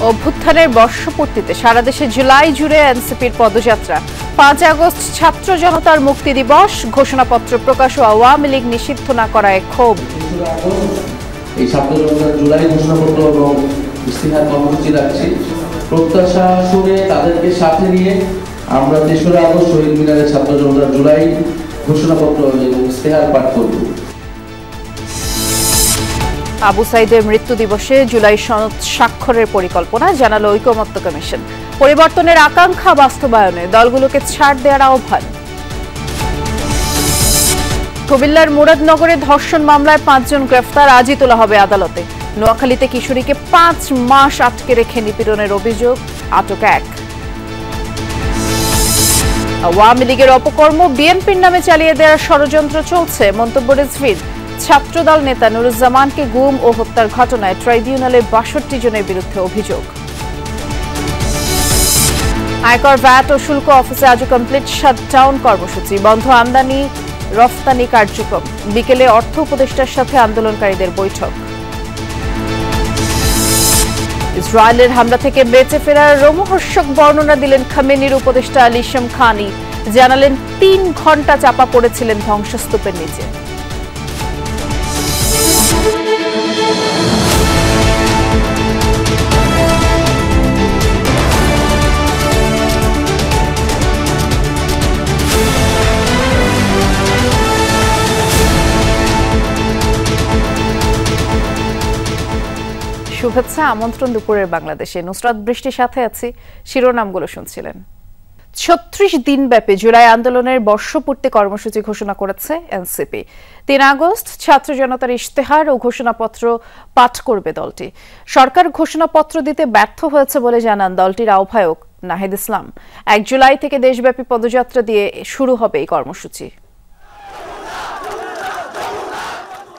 অভ্যুত্থানের বর্ষপূর্তিতে সারা দেশে জুলাই জুড়ে এনসিপির পদযাত্রা। 5 আগস্ট ছাত্র জনতার মুক্তি দিবস, ঘোষণাপত্র প্রকাশ ও আওয়ামী লীগ নিষিদ্ধ না করায় ক্ষোভ। এই ছাত্র জনতার জুলাই ঘোষণাপত্র এবং ইস্তেহার কর্মসূচি রাখছি। প্রত্যাশা শুনে তাদেরকে সাথে নিয়ে আমরা 3রা আগস্ট শহীদ মিনারে ছাত্র জনতার জুলাই ঘোষণাপত্র এবং ইস্তেহার পাঠ করব। আবু সাইদের মৃত্যু দিবসে জুলাই সনদ স্বাক্ষরের পরিকল্পনা, জানালো ঐকমত্য কমিশন। পরিবর্তনের আকাঙ্ক্ষা বাস্তবায়নে দলগুলোকে ছাড় দেওয়ার আহ্বান। কুমিল্লার মুরাদনগরে ধর্ষণ মামলায় 5 জন গ্রেফতার, আজই তোলা হবে আদালতে। নোয়াখালীতে কিশোরীকে 5 মাস আটকে রেখে নিপীড়নের অভিযোগ, আটক 1। আওয়ামী লীগের অপকর্ম বিএনপির নামে চালিয়ে দেওয়ার ষড়যন্ত্র চলছে, মন্তব্য রিজভীর। ছাত্রদল নেতা নুরুজ্জামানকে গুম ও হত্যার ঘটনায় ট্রাইব্যুনালে 62 জনের বিরুদ্ধে অভিযোগ। আয়কর, ভ্যাট ও শুল্ক অফিসে আজও কমপ্লিট শাটডাউন কর্মসূচি, বন্ধ আমদানি রফতানি কার্যক্রম। বিকেলে অর্থ উপদেষ্টার সাথে আন্দোলনকারীদের বৈঠক। ইসরায়েলের হামলা থেকে বেঁচে ফেরার রোমহর্ষক বর্ণনা দিলেন খামেনির উপদেষ্টা আলী শামখানি। জানালেন 3 ঘন্টা চাপা পড়েছিলেন ধ্বংসস্তূপের নিচে। শুভেচ্ছা, আমন্ত্রণ দুপুরের বাংলাদেশে। নুসরাত বৃষ্টির সাথে আছি। শিরোনামগুলো শুনছিলেন। 36 দিনব্যাপী জুলাই আন্দোলনের বর্ষপূর্তি কর্মসূচি ঘোষণা করেছে এনসিপি। 3 আগস্ট ছাত্র জনতার ইশতেহার ও ঘোষণাপত্র পাঠ করবে দলটি। সরকার ঘোষণাপত্র দিতে ব্যর্থ হয়েছে বলে জানান দলটির আহ্বায়ক নাহিদ ইসলাম। 1 জুলাই থেকে দেশব্যাপী পদযাত্রা দিয়ে শুরু হবে এই কর্মসূচি।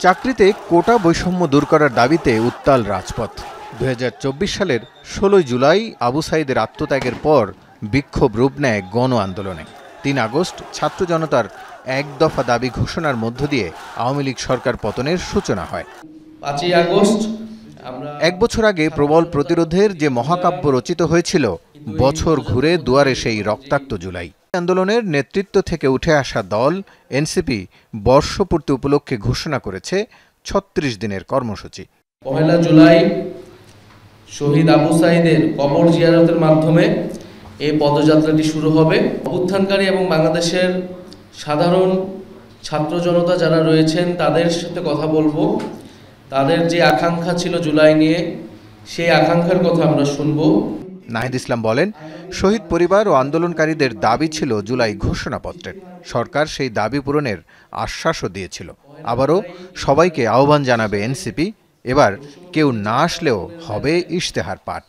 চাকরিতে কোটা বৈষম্য দূর করার দাবিতে উত্তাল রাজপথ। 2024 সালের 16 জুলাই আবু সাইদের আত্মত্যাগের পর বিক্ষোভ রূপ নেয় গণ আন্দোলনে। 3 আগস্ট ছাত্র জনতার 1 দফা দাবি ঘোষণার মধ্য দিয়ে আওয়ামী লীগ সরকার পতনের সূচনা হয়। 5 আগস্ট 1 বছর আগে প্রবল প্রতিরোধের যে মহাকাব্য রচিত হয়েছিল, বছর ঘুরে দুয়ারে সেই রক্তাক্ত জুলাই। আন্দোলনের নেতৃত্ব থেকে উঠে আসা দল এনসিপি বর্ষপূর্তি উপলক্ষে ঘোষণা করেছে 36 দিনের কর্মসূচি। 1 জুলাই শহীদ আবু সাইদের কবর জিয়ারতের মাধ্যমে এই পদযাত্রাটি শুরু হবে। অভ্যুত্থানকারী এবং বাংলাদেশের সাধারণ ছাত্র জনতা যারা রয়েছেন তাদের সাথে কথা বলবো। তাদের যে আকাঙ্ক্ষা ছিল জুলাই নিয়ে, সেই আকাঙ্ক্ষার কথা আমরা শুনবো। নাহিদ ইসলাম বলেন, শহীদ পরিবার ও আন্দোলনকারীদের দাবি ছিল জুলাই ঘোষণাপত্রের। সরকার সেই দাবি পূরণের আশ্বাসও দিয়েছিল। আবারও সবাইকে আহ্বান জানাবে এনসিপি। এবার কেউ না আসলেও হবে ইশতেহার পাঠ।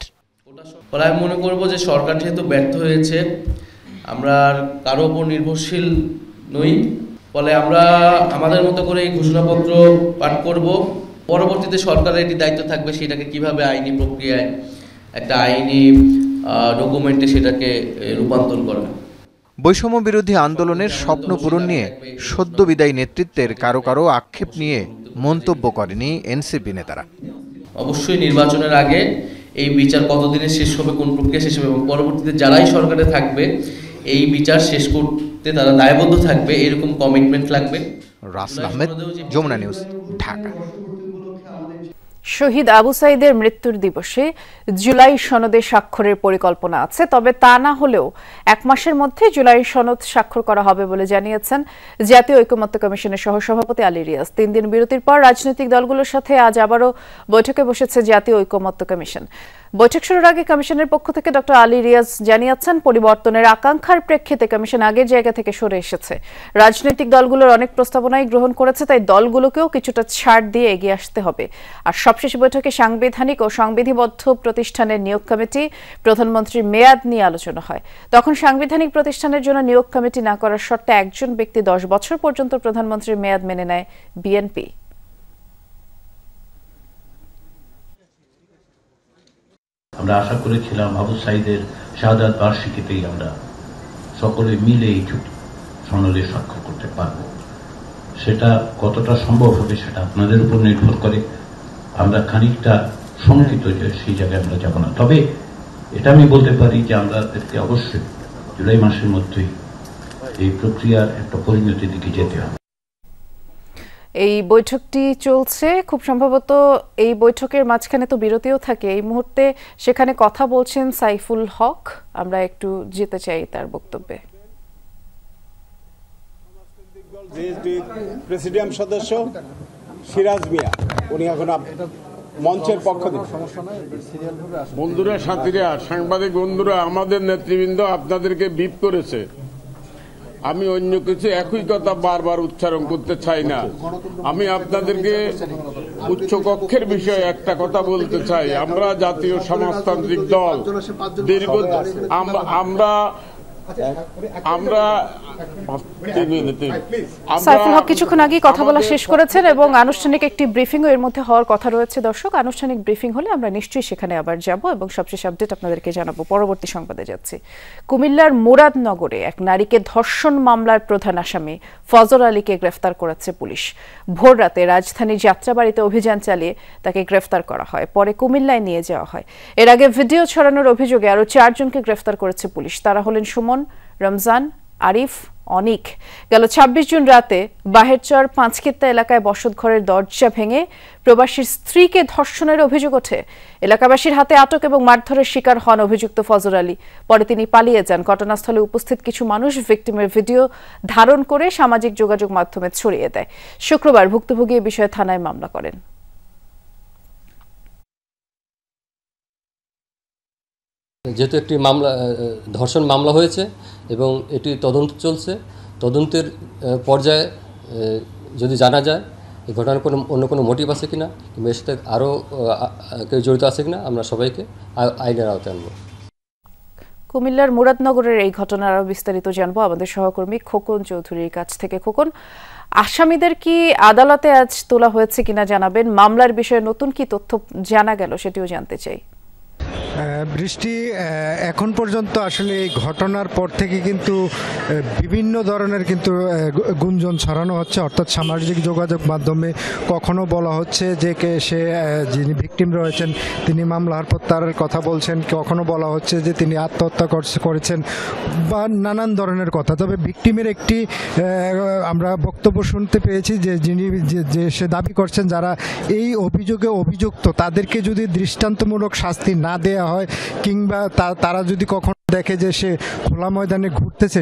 আমি মনে করব যে সরকার যেহেতু ব্যর্থ হয়েছে, আমরা আর কারো উপর নির্ভরশীল নই। ফলে আমরা আমাদের মতো করে এই ঘোষণাপত্র পাঠ করব। পরবর্তীতে সরকারের একটি দায়িত্ব থাকবে সেটাকে কিভাবে আইনি প্রক্রিয়ায় একটা আইনি ডকুমেন্টে সেটাকে রূপান্তর করা। বৈষম্য বিরোধী আন্দোলনের স্বপ্ন পূরণ নিয়ে সদ্য বিদায়ী নেতৃত্বের কারো কারো আক্ষেপ নিয়ে মন্তব্য করেনি এনসিপি নেতারা। অবশ্যই নির্বাচনের আগে এই বিচার কতদিনে শেষ হবে, কোন প্রক্রিয়া শেষ হবে এবং পরবর্তীতে যারাই সরকারে থাকবে এই বিচার শেষ করতে তারা দায়বদ্ধ থাকবে, এরকম কমিটমেন্ট লাগবে। রাসেল আহমেদ, যমুনা নিউজ, ঢাকা। শহীদ আবু সাইদের মৃত্যুর দিবসে জুলাই সনদে স্বাক্ষরের পরিকল্পনা আছে, তবে তা না হলেও 1 মাসের মধ্যে জুলাই সনদ স্বাক্ষর করা হবে বলে জানিয়েছেন জাতীয় ঐকমত্য কমিশনের সহসভাপতি আলী রিয়াজ। 3 দিন বিরতির পর রাজনৈতিক দলগুলোর সাথে আজ আবারও বৈঠকে বসেছে জাতীয় ঐকমত্য কমিশন। বৈঠক শুরুর আগে কমিশনের পক্ষ থেকে ডক্টর আলী রিয়াজ জানিয়েছেন, পরিবর্তনের আকাঙ্ক্ষার প্রেক্ষিতে কমিশন আগের জায়গা থেকে সরে এসেছে। রাজনৈতিক দলগুলোর অনেক প্রস্তাবনাই গ্রহণ করেছে, তাই দলগুলোকেও কিছুটা ছাড় দিয়ে এগিয়ে আসতে হবে। আর সবশেষ বৈঠকে সাংবিধানিক ও সংবিধিবদ্ধ প্রতিষ্ঠানের নিয়োগ কমিটি, প্রধানমন্ত্রীর মেয়াদ নিয়ে আলোচনা হয়। তখন সাংবিধানিক প্রতিষ্ঠানের জন্য নিয়োগ কমিটি না করার শর্তে একজন ব্যক্তি 10 বছর পর্যন্ত প্রধানমন্ত্রীর মেয়াদ মেনে নেয় বিএনপি। আমরা আশা করেছিলাম আবু সাইদের শাহাদাত বার্ষিকীতেই আমরা সকলে মিলে এই সনদে স্বাক্ষর করতে পারব। সেটা কতটা সম্ভব হবে সেটা আপনাদের উপর নির্ভর করে। আমরা খানিকটা শঙ্কিত যে সেই জায়গায় আমরা যাব না। তবে এটা আমি বলতে পারি যে আমাদেরকে অবশ্যই জুলাই মাসের মধ্যেই এই প্রক্রিয়ার একটা পরিণতির দিকে যেতে হবে। এই বৈঠকটি চলছে, খুব সম্ভবত এই বৈঠকের মাঝখানে তো বিরতিও থাকে। এই মুহূর্তে সেখানে কথা বলছেন সাইফুল হক, আমরা একটু যেতে চাই তার বক্তব্যে। প্রেসিডিয়াম সদস্য সিরাজ মিয়া, উনি এখন মঞ্চের পক্ষ থেকে। বন্ধুরা, সাথীরা, সাংবাদিক বন্ধুরা, আমাদের নেতৃবৃন্দ আপনাদেরকে বিপ করেছে। আমি অন্য কিছু একই কথা বারবার উচ্চারণ করতে চাই না। আমি আপনাদেরকে উচ্চকক্ষের বিষয়ে একটা কথা বলতে চাই। আমরা জাতীয় সমাজতান্ত্রিক দল দীর্ঘ আমরা সাইফুল হক কিছুক্ষণ আগে কথা বলা শেষ করেছেন এবং আনুষ্ঠানিক একটি ব্রিফিং এর মধ্যে হওয়ার কথা রয়েছে। দর্শক, আনুষ্ঠানিক ব্রিফিং হলে আমরা নিশ্চয়ই সেখানে আবার যাব এবং সবশেষ আপডেট আপনাদেরকে জানাবো। পরবর্তী সংবাদে যাচ্ছি। কুমিল্লার মুরাদনগরে এক নারীকে ধর্ষণ মামলার প্রধান আসামি ফজর আলীকে গ্রেফতার করেছে পুলিশ। ভোর রাতে রাজধানীর যাত্রাবাড়িতে অভিযান চালিয়ে তাকে গ্রেফতার করা হয়, পরে কুমিল্লায় নিয়ে যাওয়া হয়। এর আগে ভিডিও ছড়ানোর অভিযোগে আরো 4 জনকে গ্রেফতার করেছে পুলিশ। তারা হলেন সুমন, রমজান, আরিফ, অনিক। গেল 26 জুন রাতে বাহেরচর পাঁচক্ষেত্তা এলাকায় বসতঘরের দরজা ভেঙে প্রবাসীর স্ত্রীকে ধর্ষণের অভিযোগ ওঠে। এলাকাবাসীর হাতে আটক এবং মারধরের শিকার হন অভিযুক্ত ফজর আলী। পরে তিনি পালিয়ে যান। ঘটনাস্থলে উপস্থিত কিছু মানুষ ভিকটিমের ভিডিও ধারণ করে সামাজিক যোগাযোগ মাধ্যমে ছড়িয়ে দেয়। শুক্রবার ভুক্তভোগী এ বিষয়ে থানায় মামলা করেন। যেহেতু একটি মামলা, ধর্ষণ মামলা হয়েছে এবং এটি তদন্ত চলছে, তদন্তের পর্যায়ে যদি জানা যায় এই ঘটনার অন্য কোনো মোটিভ আছে কিনা কিংবা এর সাথে আরও কেউ জড়িত আছে কিনা, আমরা সবাইকে আইনের আওতায় আনবো। কুমিল্লার মুরাদনগরের এই ঘটনার আরও বিস্তারিত জানবো আমাদের সহকর্মী খোকন চৌধুরীর কাছ থেকে। খোকন, আসামিদের কি আদালতে আজ তোলা হয়েছে কিনা জানাবেন। মামলার বিষয়ে নতুন কি তথ্য জানা গেল সেটিও জানতে চাই। বৃষ্টি, এখন পর্যন্ত আসলে এই ঘটনার পর থেকে কিন্তু বিভিন্ন ধরনের কিন্তু গুঞ্জন ছড়ানো হচ্ছে, অর্থাৎ সামাজিক যোগাযোগ মাধ্যমে কখনো বলা হচ্ছে যে সে যিনি ভিকটিম রয়েছেন তিনি মামলার প্রত্যাহারের কথা বলছেন, কখনো বলা হচ্ছে যে তিনি আত্মহত্যা করেছেন বা নানান ধরনের কথা। তবে ভিকটিমের একটি আমরা বক্তব্য শুনতে পেয়েছি যে যিনি যে সে দাবি করছেন যারা এই অভিযোগে অভিযুক্ত তাদেরকে যদি দৃষ্টান্তমূলক শাস্তি না দেয়া হয় কিংবা তারা যদি কখনো দেখে যে সে খোলা ময়দানে ঘুরতেছে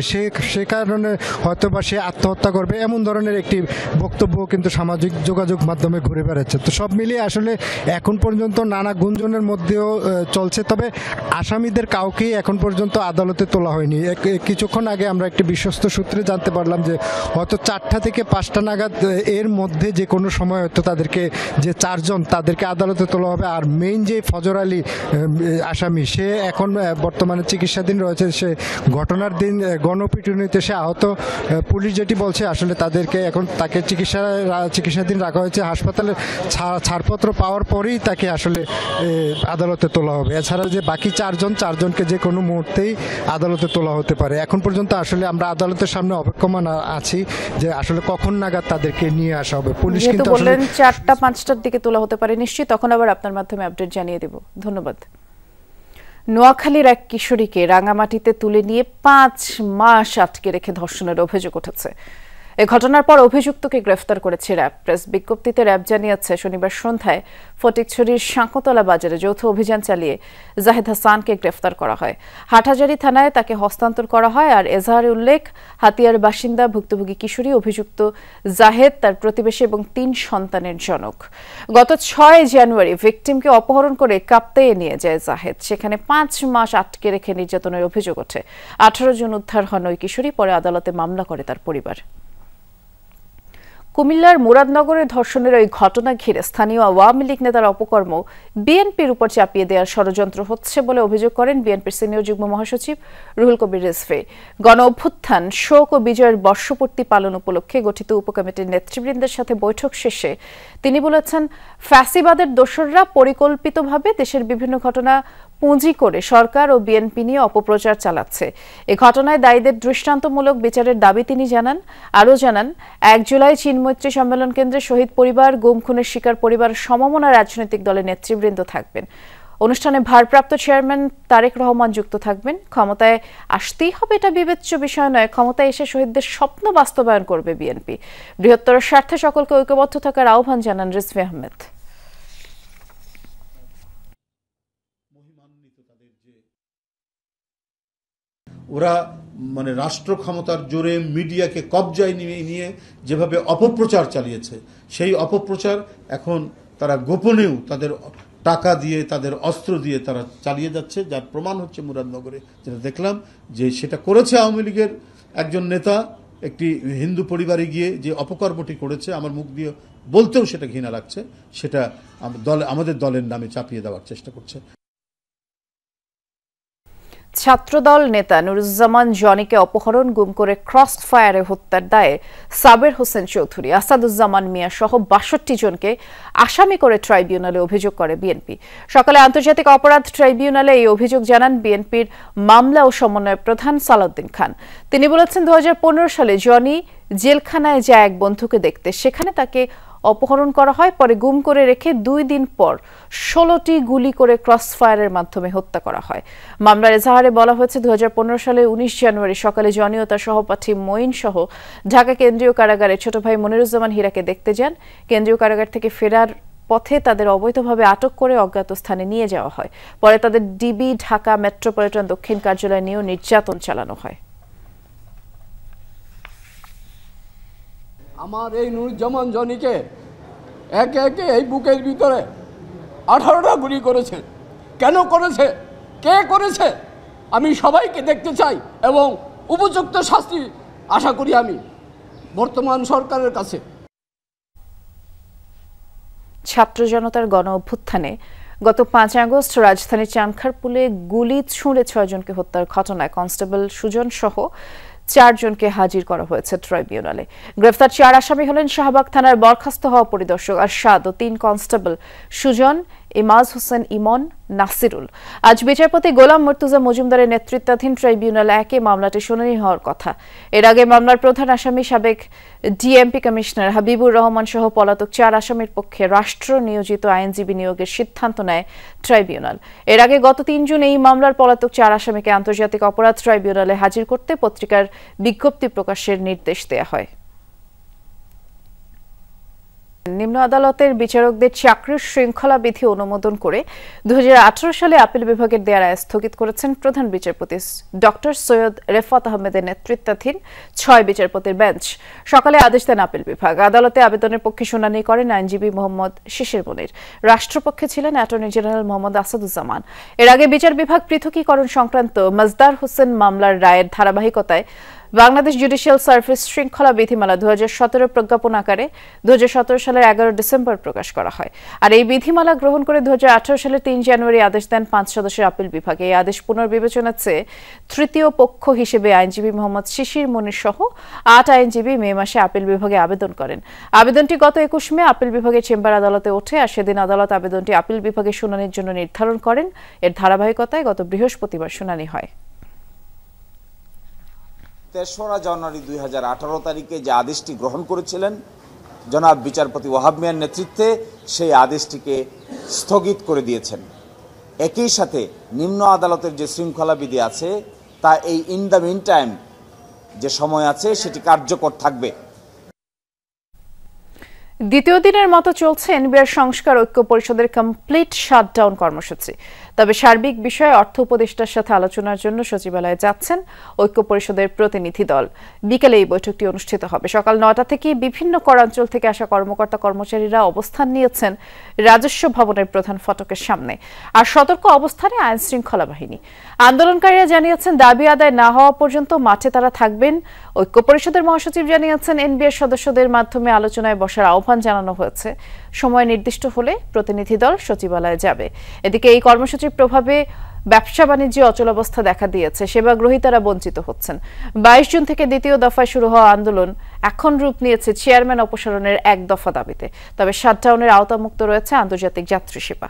সে কারণে হয়তো বা সে আত্মহত্যা করবে, এমন ধরনের একটি বক্তব্য কিন্তু সামাজিক যোগাযোগ মাধ্যমে ঘুরে বেড়াচ্ছে। তো সব মিলিয়ে আসলে এখন পর্যন্ত নানা গুঞ্জনের মধ্যেও চলছে। তবে আসামিদের কাউকেই এখন পর্যন্ত আদালতে তোলা হয়নি। কিছুক্ষণ আগে আমরা একটি বিশ্বস্ত সূত্রে জানতে পারলাম যে হয়তো 4টা থেকে 5টা নাগাদ এর মধ্যে যে কোনো সময় হয়তো তাদেরকে যে 4 জন তাদেরকে আদালতে তোলা হবে। আর মেইন যে ফজর আলী আসামি সে এখন বর্তমানে চিকিৎসাধীন রয়েছে। সে ঘটনার দিন গণপিটুনিতে সে আহত। পুলিশ যেটি বলছে আসলে তাদেরকে এখন তাকে চিকিৎসাধীন রাখা হয়েছে হাসপাতালে। ছাড়পত্র পাওয়ার পরেই তাকে আসলে আদালতে তোলা হবে। এছাড়া যে বাকি 4 জনকে যে কোনো মুহূর্তেই আদালতে তোলা হতে পারে। এখন পর্যন্ত আসলে আমরা আদালতের সামনে অপেক্ষমান আছি যে আসলে কখন নাগাদ তাদেরকে নিয়ে আসা হবে। পুলিশ কিন্তু বললেন 4টা 5টার দিকে তোলা হতে পারে, নিশ্চয়ই তখন আবার আপনার মাধ্যমে আপডেট জানিয়ে দেব। ধন্যবাদ। নোয়াখালীর এক কিশোরীকে রাঙামাটিতে তুলে নিয়ে 5 মাস আটকে রেখে ধর্ষণের অভিযোগ উঠেছে। এই ঘটনার পর অভিযুক্তকে গ্রেফতার করেছে র্যাব। প্রেস বিজ্ঞপ্তিতে র্যাব জানিয়েছে শনিবার সন্ধ্যায় ফটিকছড়ির শাঁকতলা বাজারে যৌথ অভিযান চালিয়ে জাহেদ হাসানকে গ্রেফতার করা হয়। হাটহাজারী থানায় তাকে হস্তান্তর করা হয়। আর এজাহারে উল্লেখ, হাতিয়ার বাসিন্দা ভুক্তভোগী কিশোরী, অভিযুক্ত জাহেদ তার প্রতিবেশী এবং 3 সন্তানের জনক। গত 6 জানুয়ারি ভিকটিমকে অপহরণ করে কাপ্তাইয়ে নিয়ে যায় জাহেদ। সেখানে 5 মাস আটকে রেখে নির্যাতনের অভিযোগ ওঠে। 18 জন উদ্ধার হন ওই কিশোরী। পরে আদালতে মামলা করে তার পরিবার। কুমিল্লার মুরাদনগরের ধর্ষণের ওই ঘটনা ঘিরে স্থানীয় আওয়ামী লীগ নেতার অপকর্ম বিএনপির উপর চাপিয়ে দেওয়ার ষড়যন্ত্র হচ্ছে বলে অভিযোগ করেন বিএনপির সিনিয়র যুগ্ম মহাসচিব রুহুল কবির রিজভী। গণ অভ্যুত্থান, শোক ও বিজয়ের বর্ষপূর্তি পালন উপলক্ষে গঠিত উপকমিটির নেতৃবৃন্দের সাথে বৈঠক শেষে তিনি বলেছেন, ফ্যাসিবাদের দোসররা পরিকল্পিতভাবে দেশের বিভিন্ন ঘটনা পুঁজি করে সরকার ও বিএনপি নিয়ে অপপ্রচার চালাচ্ছে। এ ঘটনায় দায়ীদের দৃষ্টান্তমূলক বিচারের দাবি তিনি জানান। আরও জানান, 1 জুলাই মৈত্রী সম্মেলন কেন্দ্রে শহীদ পরিবার, গুম খুনের শিকার পরিবার সমমনা রাজনৈতিক দলের নেতৃবৃন্দ থাকবেন। অনুষ্ঠানে ভারপ্রাপ্ত চেয়ারম্যান তারেক রহমান যুক্ত থাকবেন। ক্ষমতায় আসতেই হবে এটা বিবেচ্য বিষয় নয়, ক্ষমতায় এসে শহীদদের স্বপ্ন বাস্তবায়ন করবে বিএনপি। বৃহত্তর স্বার্থে সকলকে ঐক্যবদ্ধ থাকার আহ্বান জানান রিজভী আহমেদ। ওরা রাষ্ট্র ক্ষমতার জোরে মিডিয়াকে কবজায় নিয়ে যেভাবে অপপ্রচার চালিয়েছে, সেই অপপ্রচার এখন তারা গোপনেও তাদের টাকা দিয়ে, তাদের অস্ত্র দিয়ে তারা চালিয়ে যাচ্ছে, যার প্রমাণ হচ্ছে মুরাদনগরে যেটা দেখলাম, যে সেটা করেছে আওয়ামী লীগের একজন নেতা একটি হিন্দু পরিবারে গিয়ে যে অপকর্মটি করেছে, আমার মুখ দিয়ে বলতেও সেটা ঘৃণা লাগছে, সেটা আমাদের দলের নামে চাপিয়ে দেওয়ার চেষ্টা করছে। ছাত্রদল নেতা নুরুজ্জামান জনিকে অপহরণ, গুম করে ক্রস ফায়ারে হত্যার দায়ে সাবের হোসেন চৌধুরী, আসাদুজ্জামান মিয়া সহ ৬২ জনকে আসামি করে ট্রাইব্যুনালে অভিযোগ করে বিএনপি। সকালে আন্তর্জাতিক অপরাধ ট্রাইব্যুনালে এই অভিযোগ জানান বিএনপির মামলা ও সমন্বয় প্রধান সালাউদ্দিন খান। তিনি বলেছেন, ২০১৫ সালে জনি জেলখানায় যায় এক বন্ধুকে দেখতে, সেখানে তাকে অপহরণ করা হয়, পরে গুম করে রেখে ২ দিন পর ১৬টি গুলি করে ক্রস ফায়ারের মাধ্যমে হত্যা করা হয়। মামলার এজাহারে বলা হয়েছে, ২০১৫ সালে ১৯ জানুয়ারি সকালে জনি ও তার সহপাঠী মঈন সহ ঢাকা কেন্দ্রীয় কারাগারে ছোট ভাই মনিরুজ্জামান হীরাকে দেখতে যান। কেন্দ্রীয় কারাগার থেকে ফেরার পথে তাদের অবৈধভাবে আটক করে অজ্ঞাত স্থানে নিয়ে যাওয়া হয়। পরে তাদের ডিবি ঢাকা মেট্রোপলিটন দক্ষিণ কার্যালয়ে নিয়েও নির্যাতন চালানো হয়। আমার এই নুরুজ্জামান জনিকে একে একে এই বুকের ভিতরে 18টা গুলি করেছে। কেন করেছে, কে করেছে, আমি সবাইকে দেখতে চাই এবং উপযুক্ত শাস্তি আশা করি আমি বর্তমান সরকারের কাছে। ছাত্র জনতার গণ অভ্যুত্থানে গত ৫ আগস্ট রাজধানীর চানখারপুলে গুলি ছুঁড়ে ৬ জনকে হত্যার ঘটনায় কনস্টেবল সুজন সহ ৪ জনকে হাজির করা হয়েছে ট্রাইব্যুনালে। গ্রেফতার ৪ আসামি হলেন শাহবাগ থানার বরখাস্ত হওয়া পরিদর্শক আরশাদ ও ৩ কনস্টেবল সুজন, ইমাজ হোসেন ইমন, নাসিরুল। আজ বিচারপতি গোলাম মুর্তুজা মজুমদারের নেতৃত্বাধীন ট্রাইব্যুনাল ১-এ মামলাটি শুনানি হওয়ার কথা। এর আগে মামলার প্রধান আসামি সাবেক ডিএমপি কমিশনার হাবিবুর রহমান সহ পলাতক ৪ আসামির পক্ষে রাষ্ট্র নিয়োজিত আইনজীবী নিয়োগের সিদ্ধান্ত নেয় ট্রাইব্যুনাল। এর আগে গত ৩ জুন এই মামলার পলাতক ৪ আসামিকে আন্তর্জাতিক অপরাধ ট্রাইব্যুনালে হাজির করতে পত্রিকার বিজ্ঞপ্তি প্রকাশের নির্দেশ দেওয়া হয়। নিম্ন আদালতের বিচারকদের চাকরির শৃঙ্খলা বিধি অনুমোদন করে ২০১৮ সালে আপিল বিভাগের দেয়া রায় স্থগিত করেছেন প্রধান বিচারপতি ডক্টর সৈয়দ রেফাত আহমেদের নেতৃত্বাধীন ৬ বিচারপতির বেঞ্চ। সকালে আদেশ দেন আপিল বিভাগ। আদালতে আবেদনের পক্ষে শুনানি করেন আইনজীবী মোহাম্মদ শিশির মনির। রাষ্ট্রপক্ষে ছিলেন অ্যাটর্নি জেনারেল মোহাম্মদ আসাদুজ্জামান। এর আগে বিচার বিভাগ পৃথকীকরণ সংক্রান্ত মাজদার হোসেন মামলার রায়ের ধারাবাহিকতায় বাংলাদেশ জুডিশিয়াল সার্ভিস শৃঙ্খলা বিধিমালা ২০১৭ প্রজ্ঞাপন আকারে ২০১৭ সালের ১১ ডিসেম্বর প্রকাশ করা হয়। আর এই বিধিমালা গ্রহণ করে ২০১৮ সালের ৩ জানুয়ারি আদেশ দেন ৫ সদস্যের আপিল বিভাগ। এই আদেশ পুনর্বিবেচনার চেয়ে তৃতীয় পক্ষ হিসেবে আইনজীবী মোহাম্মদ শিশির মনির সহ ৮ আইনজীবী মে মাসে আপিল বিভাগে আবেদন করেন। আবেদনটি গত ২১ মে আপিল বিভাগের চেম্বার আদালতে ওঠে, আর সেদিন আদালত আবেদনটি আপিল বিভাগে শুনানির জন্য নির্ধারণ করেন। এর ধারাবাহিকতায় গত বৃহস্পতিবার শুনানি হয়। ৩রা জানুয়ারি ২০১৮ তারিখে যে আদেশটি গ্রহণ করেছিলেন জনাব বিচারপতি ওয়াহাব মিয়ার নেতৃত্বে, সেই আদেশটিকে স্থগিত করে দিয়েছেন। একই সাথে নিম্ন আদালতের যে শৃঙ্খলা বিধি আছে তা এই ইন দ্য মিন টাইম যে সময় আছে সেটি কার্যকর থাকবে। দ্বিতীয় দিনের মতো চলছে এনবিআর সংস্কার ঐক্য পরিষদের কমপ্লিট শাটডাউন কর্মসূচি। তবে সার্বিক বিষয়ে অর্থ উপদেষ্টার সাথে আলোচনার জন্য সচিবালয়ে যাচ্ছেন ঐক্য পরিষদের প্রতিনিধি দল। বিকেলে এই বৈঠকটি অনুষ্ঠিত হবে। সকাল ৯টা থেকে বিভিন্ন করাঞ্চল থেকে আসা কর্মকর্তা কর্মচারীরা অবস্থান নিয়েছেন রাজস্ব ভবনের প্রধান ফটকের সামনে। আর সতর্ক অবস্থানে আইন শৃঙ্খলা বাহিনী। আন্দোলনকারীরা জানিয়েছেন, দাবি আদায় না হওয়া পর্যন্ত মাঠে তারা থাকবেন। ঐক্য পরিষদের মহাসচিব জানিয়েছেন, এনবিআর সদস্যদের মাধ্যমে আলোচনায় বসার আহ্বান জানানো হয়েছে। সময় নির্দিষ্ট হলে প্রতিনিধি দল সচিবালয়ে যাবে। এদিকে এই কর্মসূচির প্রভাবে ব্যবসা বাণিজ্যে অচলাবস্থা দেখা দিয়েছে। সেবা গ্রহীতারা বঞ্চিত হচ্ছেন। ২২ জুন থেকে দ্বিতীয় দফায় শুরু হওয়া আন্দোলন এখন রূপ নিয়েছে চেয়ারম্যান অপসারণের ১ দফা দাবিতে। তবে শাটডাউনের আওতামুক্ত রয়েছে আন্তর্জাতিক যাত্রী সেবা।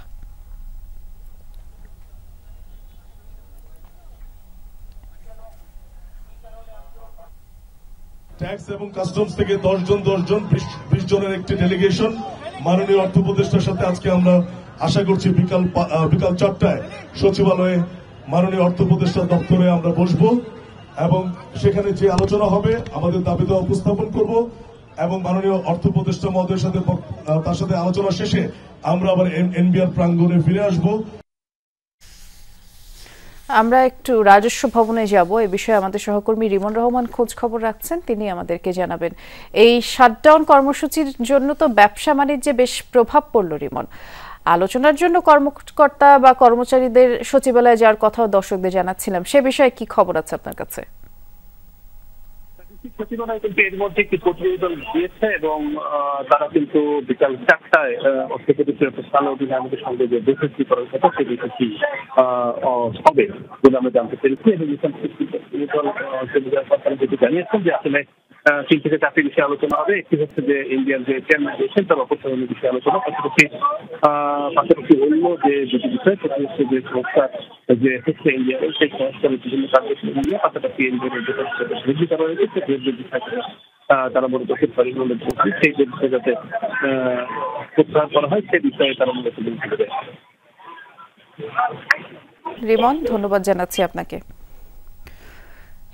ট্যাক্স এবং কাস্টমস থেকে 10 জন 20 জনের একটি ডেলিগেশন মাননীয় অর্থ উপদেষ্টার সাথে আজকে আমরা আশা করছি বিকাল 4টায় সচিবালয়ে মাননীয় অর্থ উপদেষ্টার দপ্তরে আমরা বসবো এবং সেখানে যে আলোচনা হবে আমাদের দাবি দেওয়া উপস্থাপন করব এবং মাননীয় অর্থ উপদেষ্টা মহোদয়ের সাথে তার সাথে আলোচনা শেষে আমরা আবার এনবিআর প্রাঙ্গণে ফিরে আসব। আমরা একটু রাজস্ব ভবনে যাব। এই বিষয়ে আমাদের সহকর্মী রিমন রহমান খোঁজ খবর রাখছেন, তিনি আমাদেরকে জানাবেন। এই শাটডাউন কর্মসূচির জন্য তো ব্যবসা বাণিজ্যে বেশ প্রভাব পড়ল রিমন। আলোচনার জন্য কর্মকর্তা বা কর্মচারীদের সচিবালয়ে যাওয়ার কথাও দর্শকদের জানাচ্ছিলাম, সে বিষয়ে কি খবর আছে আপনার কাছে? সচিবালয় কিন্তু এর মধ্যে একটি প্রতিবেদন দিয়েছে এবং তারা কিন্তু বিকাল 4টায় অর্থ উপদেষ্টার অধীনে আমাদের সঙ্গে যে বৈঠকটি করার কথা সেই বৈঠকটি হবে বলে আমরা জানতে পেরেছি। এবং যেটি জানিয়েছেন যে আসলে 3 থেকে 4টি বিষয়ে আলোচনা হবে। একটি হচ্ছে যে ইন্ডিয়ার যে চেয়ারম্যান রয়েছেন তার অপসারণের বিষয়ে আলোচনা, পাশাপাশি অন্য যে দুটি বিষয় সেটা হচ্ছে যে সংস্কার যে হচ্ছে ইন্ডিয়ার সেই সংস্কারের বিভিন্ন কার্যক্রম নিয়ে, পাশাপাশি ইন্ডিয়ার যে বৃদ্ধি করা হয়েছে তারা মূলত সেই বিষয়ে যাতে প্রত্যাহার করা হয় সে বিষয়ে তারা মূলত বলতে দেবে। রিমন, ধন্যবাদ জানাচ্ছি আপনাকে।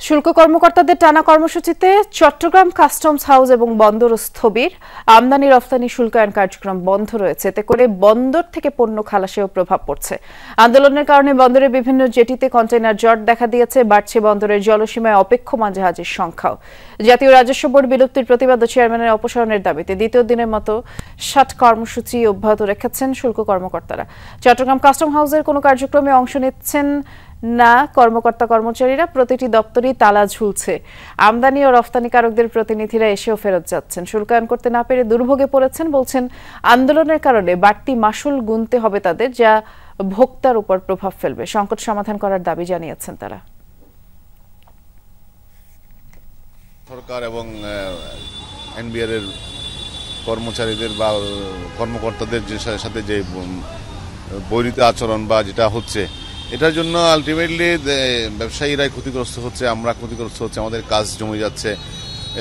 শুল্ক কর্মকর্তাদের টানা কর্মসূচিতে চট্টগ্রাম কাস্টমস হাউস এবং বন্দর স্থবির। আমদানি রফতানি শুল্কায়ন কার্যক্রম বন্ধ রয়েছে, এতে করে বন্দর থেকে পণ্য খালাসেও প্রভাব পড়ছে। আন্দোলনের কারণে বন্দরের বিভিন্ন জেটিতে কন্টেইনার জট দেখা দিয়েছে, বাড়ছে বন্দরের জলসীমায় অপেক্ষমান জাহাজের সংখ্যাও। জাতীয় রাজস্ব বোর্ড বিলুপ্তির প্রতিবাদ ও চেয়ারম্যানের অপসারণের দাবিতে দ্বিতীয় দিনের মতো 60 কর্মসূচি অব্যাহত রেখেছেন শুল্ক কর্মকর্তারা। চট্টগ্রাম কাস্টম হাউসের কোনো কার্যক্রমে অংশ নিচ্ছেন না কর্মকর্তা কর্মচারীরা, প্রতিটি দপ্তরই তালা ঝুলছে। আমদানি ও রফতানিকারকদের প্রতিনিধিরা এসেও ফেরত যাচ্ছেন। শুল্কায়ন করতে না পেরে দুর্ভোগে পড়েছেন, বলছেন আন্দোলনের কারণে বাড়তি মাশুল গুনতে হবে তাদের, যা ভোক্তার উপর প্রভাব ফেলবে। সংকট সমাধান করার দাবি জানিয়েছেন তারা। সরকার এবং এনবিআর এর কর্মচারীদের বা কর্মকর্তাদের সাথে যে বৈরিত আচরণ বা যেটা হচ্ছে, এটার জন্য আলটিমেটলি ব্যবসায়ীরাই ক্ষতিগ্রস্ত হচ্ছে, আমরা ক্ষতিগ্রস্ত হচ্ছে, আমাদের কাজ জমে যাচ্ছে,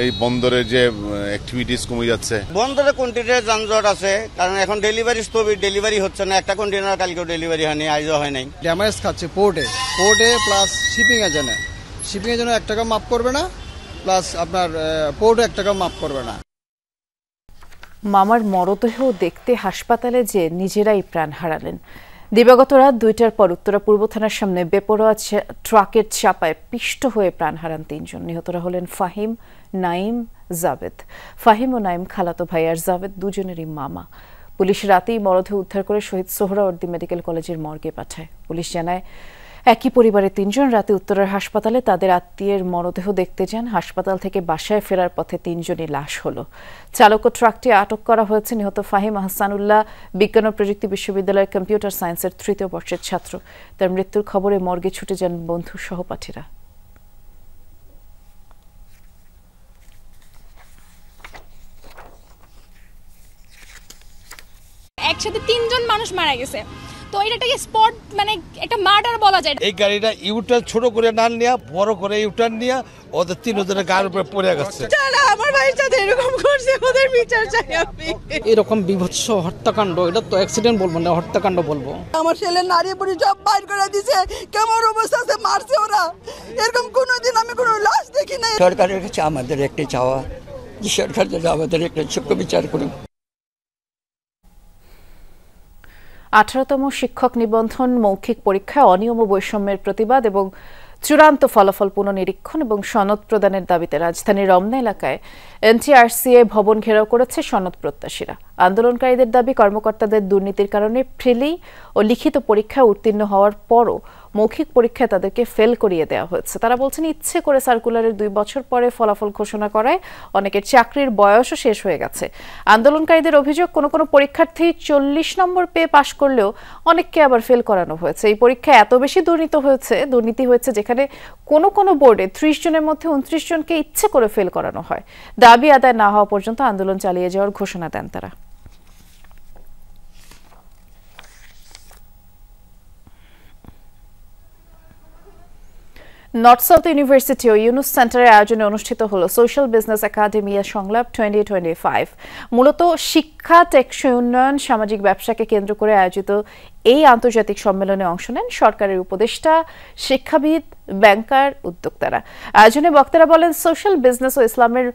এই বন্দরের যে অ্যাক্টিভিটিস কমে যাচ্ছে। বন্দরে কন্টেইনার যানজট আছে, কারণ এখন ডেলিভারি হচ্ছে না। একটা কন্টেইনার কালকেও ডেলিভারি হয়নি, আজও হয় নাই। ড্যামেজ খাচ্ছে পোর্টে প্লাস শিপিং এর জন্য 1 টাকা মাফ করবে না, প্লাস আপনার পোর্টে 1 টাকা মাফ করবে না। মামার মরদেহ দেখতে হাসপাতালে যে নিজেরাই প্রাণ হারালেন। দিবাগত রাত 2টার পর উত্তরা পূর্ব থানার সামনে বেপরোয়া ট্রাকের চাপায় পিষ্ট হয়ে প্রাণ হারান 3 জন। নিহতরা হলেন ফাহিম, নাইম, জাভেদ। ফাহিম ও নাইম খালাতো ভাই, আর জাভেদ দুজনেরই মামা। পুলিশ রাতেই মরদেহ উদ্ধার করে শহীদ সোহরাওয়ার্দী মেডিকেল কলেজের মর্গে পাঠায়। পুলিশ জানায়, একই পরিবারের 3 জন রাতে উত্তরার হাসপাতালে তাদের আত্মীয়ের মরদেহ দেখতে যান। হাসপাতাল থেকে বাসায় ফেরার পথে 3 জনই লাশ হলো। চালক ও ট্রাকটি আটক করা হয়েছে। নিহত ফাহিম আহসানুল্লাহ বিজ্ঞান ও প্রযুক্তি বিশ্ববিদ্যালয়ের কম্পিউটার সায়েন্সের 3য় বর্ষের ছাত্র। তার মৃত্যুর খবরে মর্গে ছুটে যান বন্ধু সহপাঠীরা। একসাথে 3 জন মানুষ মারা গেছে, তো এটা একটা স্পট, মানে একটা মার্ডার বলা যায়। এই গাড়িটা ইউটার ছোট করে না নিয়ে বড় করে ইউটার নিয়ে ওদের 3 জনের গায়ের উপরে পড়ে গেছে। যারা আমার ভাইয়ের সাথে এরকম করছে ওদের বিচার চাই আমি। এরকম বিভৎস হত্যাকাণ্ড, এটা তো অ্যাক্সিডেন্ট বলবো না, হত্যাকাণ্ড বলবো। আমার ছেলে নারী বুড়ি সব বাইর করে দিছে, কেমন অবস্থা আছে, মারছে ওরা। এরকম কোনোদিন আমি কোনো লাশ দেখি নাই। সরকারের কাছে আমাদের একটাই চাওয়া যে সরকার যেন আমাদের একটা যোগ্য বিচার করুক। 18তম শিক্ষক নিবন্ধন মৌখিক পরীক্ষায় অনিয়ম ও বৈষম্যের প্রতিবাদ এবং চূড়ান্ত ফলাফল পুনঃনিরীক্ষণ এবং সনদ প্রদানের দাবিতে রাজধানীর রমনা এলাকায় এনটিআরসিএ ভবন ঘেরাও করেছে সনদ প্রত্যাশীরা। আন্দোলনকারীদের দাবি, কর্মকর্তাদের দুর্নীতির কারণে প্রিলি ও লিখিত পরীক্ষায় উত্তীর্ণ হওয়ার পরও মৌখিক পরীক্ষায় তাদেরকে ফেল করিয়ে দেওয়া হয়েছে। তারা বলছেন, ইচ্ছে করে সার্কুলারের 2 বছর পরে ফলাফল ঘোষণা করায় অনেকের চাকরির বয়সও শেষ হয়ে গেছে। আন্দোলনকারীদের অভিযোগ, কোনো পরীক্ষার্থী 40 নম্বর পেয়ে পাশ করলেও অনেককে আবার ফেল করানো হয়েছে। এই পরীক্ষায় এত বেশি দুর্নীতি হয়েছে যেখানে কোনো বোর্ডে 30 জনের মধ্যে 29 জনকে ইচ্ছে করে ফেল করানো হয়। দাবি আদায় না হওয়া পর্যন্ত আন্দোলন চালিয়ে যাওয়ার ঘোষণা দেন তারা। নর্থ সাউথ ইউনিভার্সিটি ও ইউনুস সেন্টারের আয়োজনে অনুষ্ঠিত হলো সোশ্যাল বিজনেস একাডেমি সংলাপ 2025। মূলত শিক্ষা, টেকসই উন্নয়ন, সামাজিক ব্যবসাকে কেন্দ্র করে আয়োজিত এই আন্তর্জাতিক সম্মেলনে অংশ নেন সরকারের উপদেষ্টা, শিক্ষাবিদ, ব্যাংকার, উদ্যোক্তারা। আয়োজনে বক্তারা বলেন, সোশ্যাল বিজনেস ও ইসলামের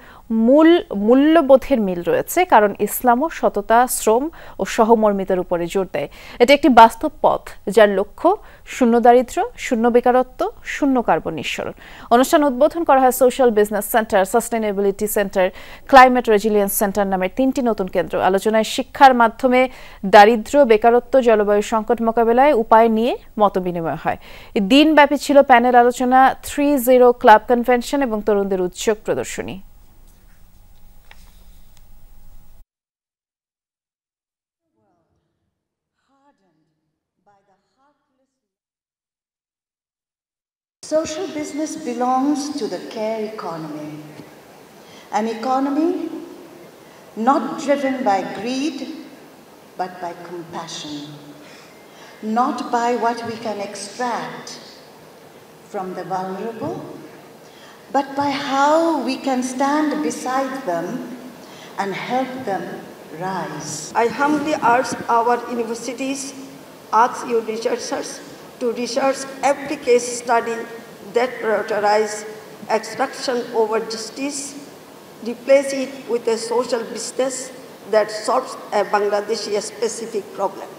মূল্যবোধের মিল রয়েছে, কারণ ইসলামও সততা, শ্রম ও সহমর্মিতার উপরে জোর দেয়। এটি একটি বাস্তব পথ যার লক্ষ্য শূন্য দারিদ্র্য, শূন্য বেকারত্ব, শূন্য কার্বন নিঃসরণ। অনুষ্ঠান উদ্বোধন করা হয় social business centre, sustainability centre, climate resilience centre নামের 3টি নতুন কেন্দ্র। আলোচনায় শিক্ষার মাধ্যমে দারিদ্র্য, বেকারত্ব, জলবায়ু সংকট মোকাবেলায় উপায় নিয়ে মতবিনিময় হয়। দিনব্যাপী ছিল প্যানেল আলোচনা, 30 ক্লাব কনভেনশন এবং তরুণদের উদ্যোগ প্রদর্শনী। Social business belongs to the care economy, an economy not driven by greed, but by compassion, not by what we can extract from the vulnerable, but by how we can stand beside them and help them rise. I humbly urge our universities, ask you researchers, to research every case study that prioritize extraction over justice, replace it with a social business that solves a Bangladeshi specific problem.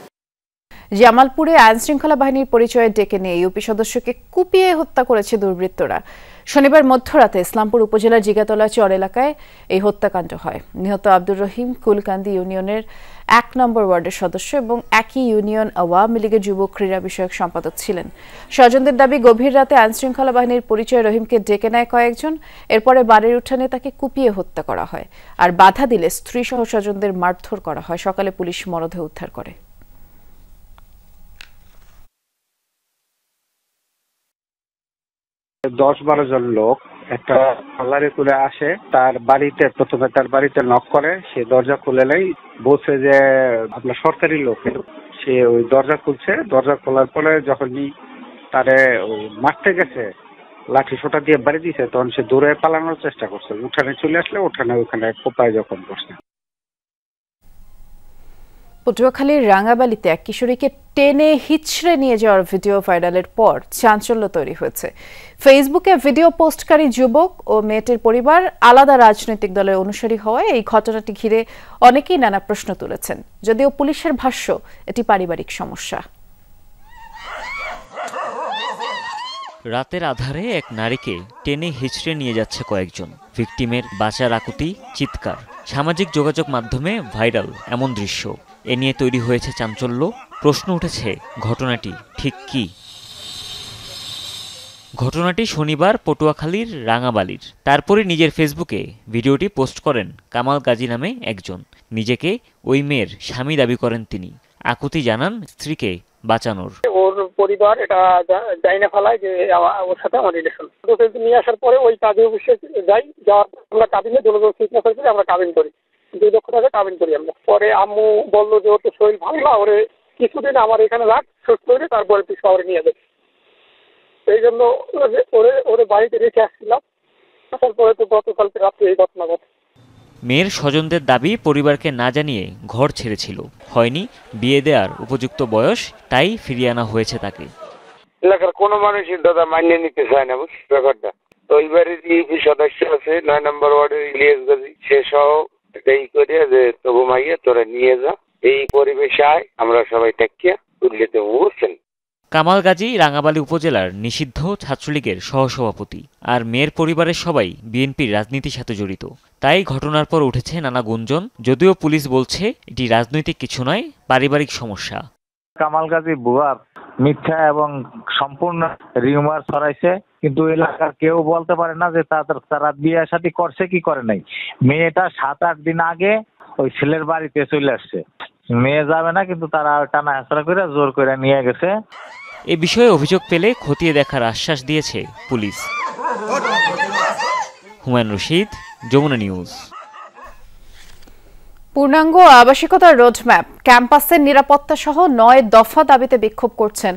জামালপুরে আইনশৃঙ্খলা বাহিনীর পরিচয় ডেকে নিয়ে UP সদস্যকে কুপিয়ে হত্যা করেছে দুর্বৃত্তরা। শনিবার মধ্যরাতে ইসলামপুর উপজেলার জিগাতলা চর এলাকায় এই হত্যাকাণ্ড হয়। নিহত আব্দুর রহিম কুলকান্দি ইউনিয়নের 1 নম্বর ওয়ার্ডের সদস্য এবং একই ইউনিয়ন আওয়ামী লীগের যুব ক্রীড়া বিষয়ক সম্পাদক ছিলেন। স্বজনদের দাবি, গভীর রাতে আইনশৃঙ্খলা বাহিনীর পরিচয় রহিমকে ডেকে নেয় কয়েকজন। এরপরে বাড়ির উঠানে তাকে কুপিয়ে হত্যা করা হয়, আর বাধা দিলে স্ত্রী সহ স্বজনদের মারধর করা হয়। সকালে পুলিশ মরদেহ উদ্ধার করে। 10-12 জন লোক একটা পাল্লারে করে আসে, প্রথমে তার বাড়িতে নক করে। সে দরজা খুলে নেই, বলছে যে আপনার সরকারি লোক। সে ওই দরজা খুলছে, দরজা খোলার পরে যখনই তারে মারতে গেছে, লাঠি সোটা দিয়ে বাড়ি দিয়েছে, তখন সে দূরে পালানোর চেষ্টা করছে। উঠানে চলে আসলে ওখানে কোপায় জখম করছে। পটুয়াখালীর রাঙাবালিতে এক কিশোরীকে টেনে হিচড়ে নিয়ে যাওয়ার ভিডিও ভাইরালের পর চাঞ্চল্য তৈরি হয়েছে। ফেসবুকে ভিডিও পোস্টকারী যুবক ও মেয়েটির পরিবার আলাদা রাজনৈতিক দলের অনুসারী হওয়ায় এই ঘটনাটি ঘিরে অনেকেই নানা প্রশ্ন তুলেছেন। যদিও পুলিশের ভাষ্য, এটি পারিবারিক সমস্যা। রাতের আধারে এক নারীকে টেনে হিচড়ে নিয়ে যাচ্ছে কয়েকজন। ভিকটিমের বাঁচার আকুতি, চিৎকার। সামাজিক যোগাযোগ মাধ্যমে ভাইরাল এমন দৃশ্য। এ নিয়ে তৈরি হয়েছে চাঞ্চল্য। প্রশ্ন উঠেছে, ঘটনাটি ঠিক কি? ঘটনাটি শনিবার পটুয়াখালীর রাঙাবালির। তারপরে নিজের ফেসবুকে ভিডিওটি পোস্ট করেন কামাল গাজী নামে একজন। নিজেকে ওই মেয়ের স্বামী দাবি করেন তিনি। আকুতি জানান স্ত্রীকে বাঁচানোর। ওর পরিবার এটা যাই না ফেলায় যে ওর সাথে আমার রিলেশন। নিয়ে আসার পরে ওই কাজী অফিসে যাই, যাওয়ার আমরা কাবিনে সিগনেচার করে আমরা কাবিন করি। 2 লক্ষ টাকা কাবিন করি আমরা। পরে আম্মু বললো যে ওর তো শরীর ভালো না, ওরে কিছুদিন আমার এখানে রাখ, সুস্থ হলে তারপরে তুই শহরে নিয়ে যাবে। এই জন্য ওরে বাড়িতে রেখে আসছিলাম। তারপরে তো গতকালকে রাত্রে এই ঘটনা ঘটে। মেয়ের স্বজনদের দাবি, পরিবারকে না জানিয়ে ঘর ছেড়েছিল। হয়নি বিয়ে দেওয়ার উপযুক্ত বয়স, তাই ফিরিয়ে আনা হয়েছে তাকে। এলাকার কোনো মানুষই দাদা মানিয়ে নিতে চায় না ব্যাপারটা। তো ওই বাড়ির ইউপি সদস্য আছে 9 নম্বর ওয়ার্ডের ইলিয়াস গাজী, সে সহ এটাই করে যে তবু মাইয়া তোরা নিয়ে যা। এই পরিবেশে আয়, আমরা সবাই টেকিয়া তুললেতে উঠছেন। কামাল গাজী রাঙাবালী উপজেলার নিষিদ্ধ ছাত্রলীগের সহসভাপতি। আর মেয়ের পরিবারের সবাই বিএনপির রাজনীতির সাথে জড়িত। তাই ঘটনার পর উঠেছে নানা গুঞ্জন। যদিও পুলিশ বলছে এটি রাজনৈতিক কিছু নয়, পারিবারিক সমস্যা। কামাল গাজী বুয়ার মিথ্যা এবং সম্পূর্ণ রিউমার ছড়াইছে, কিন্তু এলাকার কেউ বলতে পারে না যে তারা বিয়ে শাদী করছে কি করে নাই। মেয়েটা 7-8 দিন আগে ওই ছেলের বাড়িতে চলে আসছে। মেয়ে যাবে না, কিন্তু তারা টানা হেঁচড়া করে জোর করে নিয়ে গেছে। এ বিষয়ে অভিযোগ পেলে খতিয়ে দেখার আশ্বাস দিয়েছে পুলিশ। হুমায়ুন রশিদ, যমুনা নিউজ। পূর্ণাঙ্গ আবাসিকতার রোডম্যাপ, ক্যাম্পাসের নিরাপত্তা সহ ৯ দফা দাবিতে বিক্ষোভ করছেন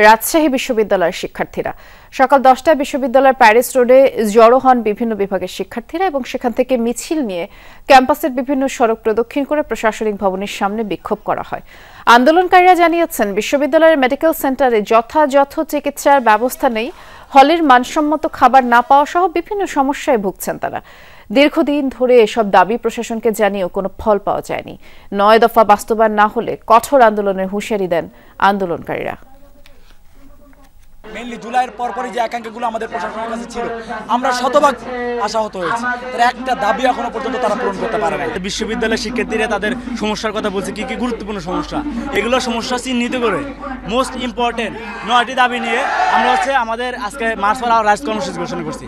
রাজশাহী বিশ্ববিদ্যালয়ের শিক্ষার্থীরা। সকাল 10টায় বিশ্ববিদ্যালয়ের প্যারিস রোডে জড়ো হন বিভিন্ন বিভাগের শিক্ষার্থীরা এবং সেখান থেকে মিছিল নিয়ে ক্যাম্পাসের বিভিন্ন সড়ক প্রদক্ষিণ করে প্রশাসনিক ভবনের সামনে বিক্ষোভ করা হয়। আন্দোলনকারীরা জানিয়েছেন, বিশ্ববিদ্যালয়ের মেডিকেল সেন্টারে যথাযথ চিকিৎসার ব্যবস্থা নেই, হলের মানসম্মত খাবার না পাওয়া সহ বিভিন্ন সমস্যায় ভুগছেন তারা। দীর্ঘদিন ধরে এসব দাবি প্রশাসনকে জানিয়েও কোনো ফল পাওয়া যায়নি। ৯ দফা বাস্তবায়ন না হলে কঠোর আন্দোলনের হুঁশিয়ারি দেন আন্দোলনকারীরা। মেইনলি জুলাইয়ের পরপরই যে একাঙ্ক্ষগুলো আমাদের প্রশাসনের কাছে ছিল, আমরা শতভাগ আশাহত হয়েছি। তার একটা দাবি এখনো পর্যন্ত তারা পূরণ করতে পারে না। বিশ্ববিদ্যালয়ের শিক্ষার্থীরা তাদের সমস্যার কথা বলছে, কি কি গুরুত্বপূর্ণ সমস্যা, এগুলো সমস্যা চিহ্নিত করে মোস্ট ইম্পর্টেন্ট ৯টি দাবি নিয়ে আমরা আমাদের আজকে মার্চ ফর আওয়ার রাইটস কর্মসূচি ঘোষণা করছি।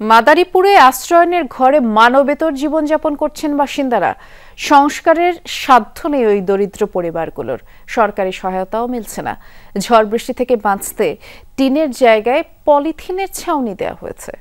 মাদারীপুরে আশ্রয়নের ঘরে মানবেতর জীবনযাপন করছেন বাসিন্দারা। সংস্কারের সাধ্য নেই ওই দরিদ্র পরিবারগুলোর, সরকারি সহায়তাও মিলছে না। ঝড় বৃষ্টি থেকে বাঁচতে টিনের জায়গায় পলিথিনের ছাউনি দেওয়া হয়েছে।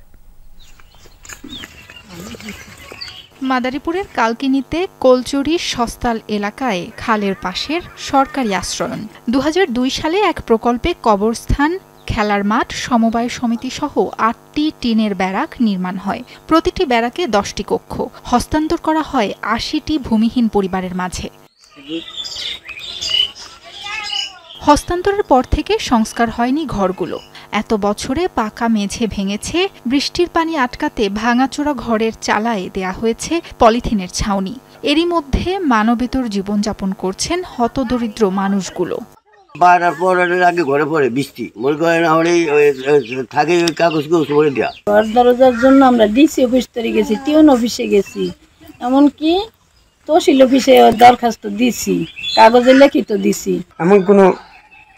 মাদারীপুরের কালকিনিতে কোলচুরি সস্তাল এলাকায় খালের পাশের সরকারি আশ্রয়ন। ২০০২ সালে এক প্রকল্পে কবরস্থান, খেলার মাঠ, সমবায় সমিতি সহ ৮টি টিনের ব্যারাক নির্মাণ হয়। প্রতিটি ব্যারাকে 10টি কক্ষ হস্তান্তর করা হয় ৮০টি ভূমিহীন পরিবারের মাঝে। হস্তান্তরের পর থেকে সংস্কার হয়নি ঘরগুলো। এত বছরে পাকা মেঝে ভেঙেছে, বৃষ্টির পানি আটকাতে ভাঙাচোরা ঘরের চালায় দেয়া হয়েছে পলিথিনের ছাউনি। এরই মধ্যে মানবেতর জীবনযাপন করছেন হতদরিদ্র মানুষগুলো। বাড়ার পর আগে ঘরে পড়ে বৃষ্টি মনে করে না হলে থাকে ওই কাগজ করে দেওয়া। ঘর দরজার জন্য আমরা ডিসি অফিস থেকে গেছি, টিউন অফিসে গেছি, এমনকি তহসিল অফিসে দরখাস্ত দিছি, কাগজে লিখিত দিছি। এমন কোনো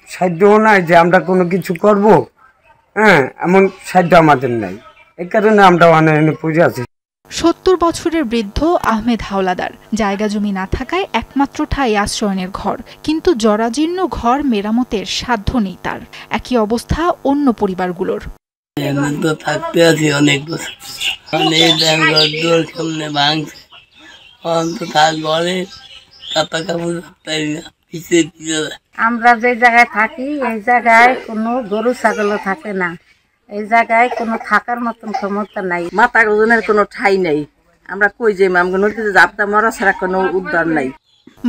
সাধ্যও নাই যে আমরা কোনো কিছু করব, এমন সাধ্য আমাদের নাই। এই কারণে আমরা অনেক পুজো আছি। ৭০ বছরের বৃদ্ধ আহমেদ হাওলাদার। জায়গা জমি না থাকায় একমাত্র ঠাঁই আশ্রয়নের ঘর, কিন্তু জরাজীর্ণ ঘর মেরামতের সাধ্য নেই তার। একই অবস্থা অন্য পরিবারগুলোর। তো থাকতে আছি অনেক বছর, সামনে ভাঙছে, ঘরে কাপড় কাপড় আমরা যে জায়গায় থাকি এই জায়গায় কোনো গরু ছাগলও থাকে না, এই জায়গায় কোনো থাকার মতন ক্ষমতা নাই, মাথা গোজনের কোনো ঠাই নাই। আমরা কই যে নদীতে জাপটা মরা ছাড়া কোনো উদ্ধার নাই।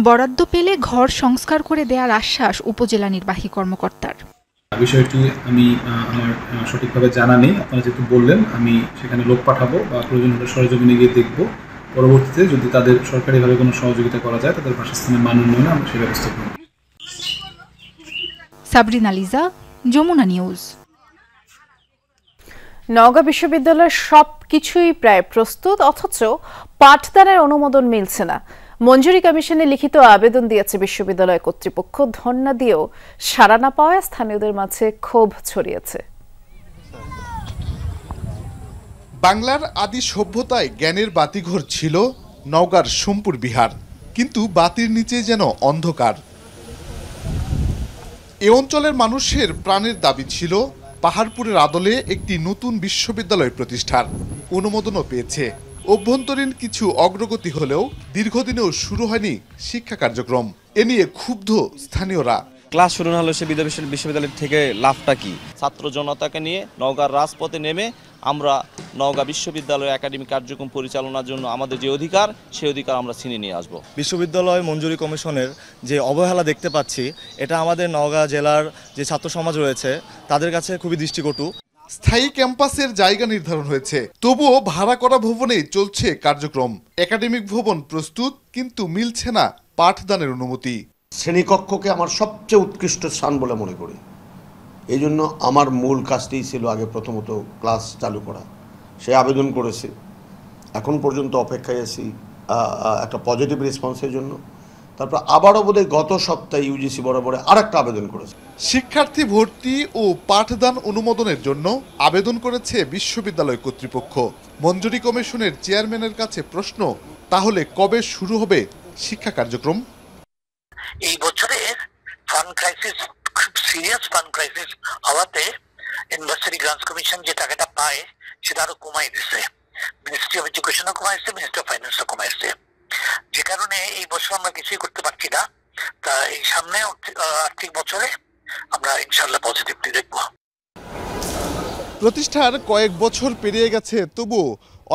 বরাদ্দ পেলে ঘর সংস্কার করে দেওয়ার আশ্বাস উপজেলা নির্বাহী কর্মকর্তার। বিষয়টি আমি আমার সঠিকভাবে জানা নেই। আপনারা যেহেতু বললেন, আমি সেখানে লোক পাঠাবো বা প্রয়োজন হলে সরেজমিনে গিয়ে দেখব। পরবর্তীতে যদি তাদের সরকারিভাবে কোনো সহযোগিতা করা যায়, তাদের বাসস্থানের মান উন্নয়নে আমরা সেই ব্যবস্থা করব। সাবরিনা লিজা, যমুনা নিউজ। নওগাঁ বিশ্ববিদ্যালয়ের সবকিছুই প্রায় প্রস্তুত, অথচ পাঠদানের অনুমোদন মিলছে না। মঞ্জুরি কমিশনে লিখিত আবেদন দিয়েছে বিশ্ববিদ্যালয় কর্তৃপক্ষ। ধর্ণা দিয়েও সাড়া না পাওয়ায় স্থানীয়দের মাঝে ক্ষোভ ছড়িয়েছে। বাংলার আদি সভ্যতায় জ্ঞানের বাতিঘর ছিল নওগাঁর সোমপুর বিহার, কিন্তু বাতির নিচে যেন অন্ধকার। এ অঞ্চলের মানুষের প্রাণের দাবি ছিল পাহাড়পুরের আদলে একটি নতুন বিশ্ববিদ্যালয় প্রতিষ্ঠার। অনুমোদনও পেয়েছে। অভ্যন্তরীণ কিছু অগ্রগতি হলেও দীর্ঘদিনেও শুরু হয়নি শিক্ষা কার্যক্রম। এ নিয়ে ক্ষুব্ধ স্থানীয়রা। ক্লাস শুরু না হলে সে বিশ্ববিদ্যালয় থেকে লাভটা কি? ছাত্র জনতাকে নিয়ে নওগাঁর রাজপথে নেমে আমরা নওগাঁ বিশ্ববিদ্যালয় একাডেমিক কার্যক্রম পরিচালনার জন্য আমাদের যে অধিকার, সেই অধিকার আমরা ছিনিয়ে নিয়ে আসব। বিশ্ববিদ্যালয় মঞ্জুরি কমিশনের যে অবহেলা দেখতে পাচ্ছি, এটা আমাদের নওগাঁ জেলার যে ছাত্র সমাজ রয়েছে তাদের কাছে খুবই দৃষ্টিকটু। স্থায়ী ক্যাম্পাসের জায়গা নির্ধারণ হয়েছে, তবুও ভাড়া করা ভবনেই চলছে কার্যক্রম। একাডেমিক ভবন প্রস্তুত, কিন্তু মিলছে না পাঠদানের অনুমতি। শ্রেণীকক্ষকে আমার সবচেয়ে উৎকৃষ্ট স্থান বলে মনে করি। এই জন্য আমার মূল কাজটি ছিল আগে প্রথমত ক্লাস চালু করা। সে আবেদন করেছে, এখন পর্যন্ত অপেক্ষায় আছি একটা পজিটিভ রেসপন্সের জন্য। তারপর আবারও বোধহয় গত সপ্তাহে ইউজিসি বরাবরে আরেকটা আবেদন করেছে। শিক্ষার্থী ভর্তি ও পাঠদান অনুমোদনের জন্য আবেদন করেছে বিশ্ববিদ্যালয় কর্তৃপক্ষ। মঞ্জুরি কমিশনের চেয়ারম্যানের কাছে প্রশ্ন, তাহলে কবে শুরু হবে শিক্ষা কার্যক্রম? এই বছরে ফান্ড ক্রাইসিস, খুব সিরিয়াস ফান্ড ক্রাইসিস হওয়াতে ইউনিভার্সিটি গ্রান্টস কমিশন যে টাকাটা পায় সেটা আরো কমাই দিচ্ছে। মিনিস্ট্রি অফ এডুকেশনও কমাইছে, মিনিস্ট্রি অফ ফাইন্যান্সও কমাইছে, যে কারণে এই বছর আমরা কিছুই করতে পারছি না। তা এই সামনে আর্থিক বছরে আমরা ইনশাল্লাহ পজিটিভলি দেখব। প্রতিষ্ঠার কয়েক বছর পেরিয়ে গেছে, তবু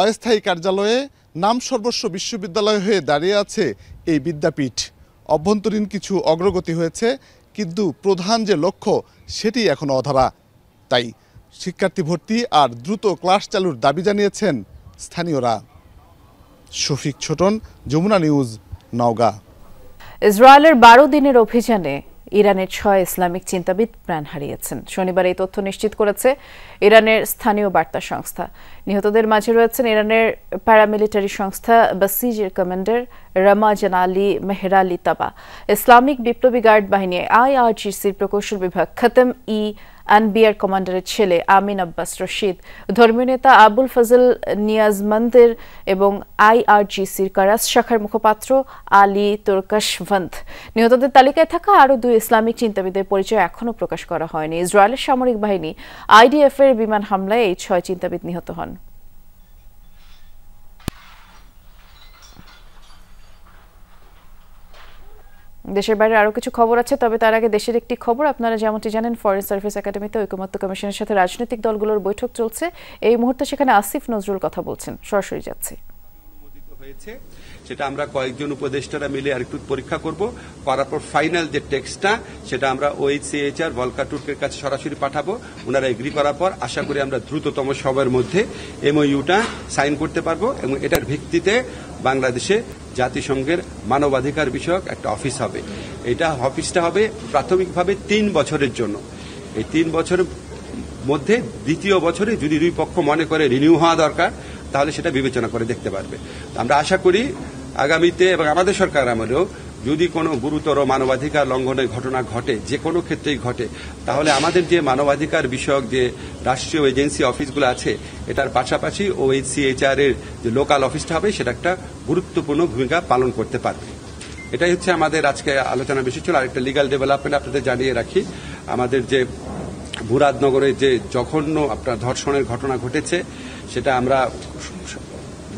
অস্থায়ী কার্যালয়ে নাম সর্বস্ব বিশ্ববিদ্যালয় হয়ে দাঁড়িয়ে আছে এই বিদ্যাপীঠ। অভ্যন্তরীণ কিছু অগ্রগতি হয়েছে, কিন্তু প্রধান যে লক্ষ্য সেটি এখনো অধরা। তাই শিক্ষার্থী ভর্তি আর দ্রুত ক্লাস চালুর দাবি জানিয়েছেন স্থানীয়রা। শফিক ছোটন, যমুনা নিউজ, নওগাঁ। ইসরায়েলের 12 দিনের অভিযানে ইরানের 6 ইসলামিক চিন্তাবিদ প্রাণ হারিয়েছেন। শনিবার এই তথ্য নিশ্চিত করেছে ইরানের স্থানীয় বার্তা সংস্থা। নিহতদের মাঝে রয়েছেন ইরানের প্যারামিলিটারি সংস্থা বাসিজের কমান্ডার রামাজান আলী মেহরালি তাবা, ইসলামিক বিপ্লবী গার্ড বাহিনী IRGCর প্রকৌশল বিভাগ খতম আনবিয়ার কমান্ডারের ছেলে আমিন আব্বাস রশিদ, ধর্মীয় নেতা আবুল ফজল নিয়াজমন্দের এবং IRGCর কারাস শাখার মুখপাত্র আলী তুর্কাশভন্ত। নিহতদের তালিকায় থাকা আরও 2 ইসলামিক চিন্তাবিদের পরিচয় এখনও প্রকাশ করা হয়নি। ইসরায়েলের সামরিক বাহিনী IDF এর বিমান হামলায় এই 6 চিন্তাবিদ নিহত হন। দেশের বাইরে আরো কিছু খবর আছে, তবে তার আগে দেশের একটি খবর। আপনারা যেমনটি জানেন, ফরেন সার্ভিস একাডেমিতে ঐকমত্য কমিশনের সাথে রাজনৈতিক দলগুলোর বৈঠক চলছে। এই মুহূর্তে সেখানে আসিফ নজরুল কথা বলছেন, সরাসরি যাচ্ছে। সেটা আমরা কয়েকজন উপদেষ্টারা মিলে আরেকটু পরীক্ষা করব, করার পর ফাইনাল যে টেক্সটটা সেটা আমরা OHCHR ভলকা তুর্কের কাছে সরাসরি পাঠাবো। ওনারা এগ্রি করার পর আশা করি আমরা দ্রুততম সময়ের মধ্যে MOUটা সাইন করতে পারবো, এবং এটার ভিত্তিতে বাংলাদেশে জাতিসংঘের মানবাধিকার বিষয়ক একটা অফিস হবে। এটা অফিসটা হবে প্রাথমিকভাবে 3 বছরের জন্য। এই 3 বছরের মধ্যে দ্বিতীয় বছরে যদি 2 পক্ষ মনে করে রিনিউ হওয়া দরকার, তাহলে সেটা বিবেচনা করে দেখতে পারবে। আমরা আশা করি আগামীতে এবং আমাদের সরকার আমলেও যদি কোনো গুরুতর মানবাধিকার লঙ্ঘনের ঘটনা ঘটে, যে কোনো ক্ষেত্রেই ঘটে, তাহলে আমাদের যে মানবাধিকার বিষয়ক যে রাষ্ট্রীয় এজেন্সি অফিসগুলো আছে, এটার পাশাপাশি OHCHR এর যে লোকাল অফিসটা হবে, সেটা একটা গুরুত্বপূর্ণ ভূমিকা পালন করতে পারবে। এটাই হচ্ছে আমাদের আজকে আলোচনা বিষয় ছিল। আরেকটা লিগাল ডেভেলপমেন্ট আপনাদের জানিয়ে রাখি, আমাদের যে মুরাদনগরে যে জঘন্য আপনার ধর্ষণের ঘটনা ঘটেছে, সেটা আমরা